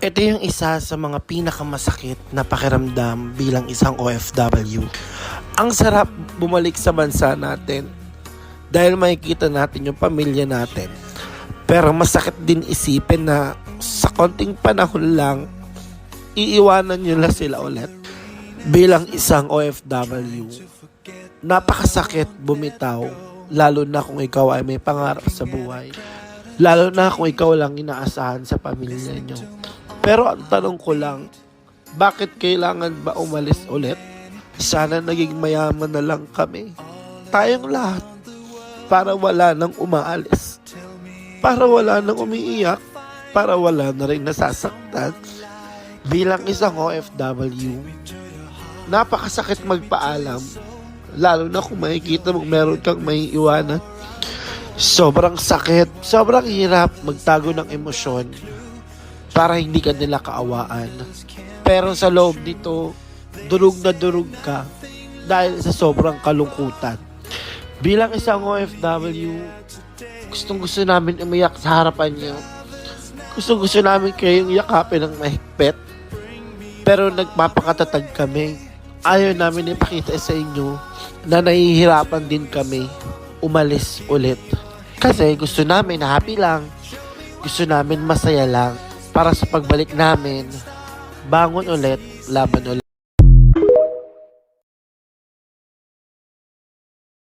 Ito yung isa sa mga pinakamasakit na pakiramdam bilang isang OFW. Ang sarap bumalik sa bansa natin dahil makikita natin yung pamilya natin. Pero masakit din isipin na sa konting panahon lang, iiwanan nyo na sila ulit. Bilang isang OFW, napakasakit bumitaw, lalo na kung ikaw ay may pangarap sa buhay. Lalo na kung ikaw lang inaasahan sa pamilya nyo. Pero ang tanong ko lang, bakit kailangan ba umalis ulit? Sana naging mayaman na lang kami. Tayong lahat. Para wala nang umaalis. Para wala nang umiiyak. Para wala na rin nasasaktan. Bilang isang OFW, napakasakit magpaalam. Lalo na kung makikita mong meron kang may iwanan. Sobrang sakit. Sobrang hirap magtago ng emosyon para hindi ka nila kaawaan. Pero sa loob nito, durug na durug ka dahil sa sobrang kalungkutan. Bilang isang OFW, gustong-gusto namin umiyak sa harapan niyo. Gustong-gusto namin kayong yakapin ng mahigpit. Pero nagpapakatatag kami. Ayaw namin ipakita sa inyo na nahihirapan din kami umalis ulit. Kasi gusto namin na happy lang. Gusto namin masaya lang. Para sa pagbalik namin, bangon ulit, laban ulit.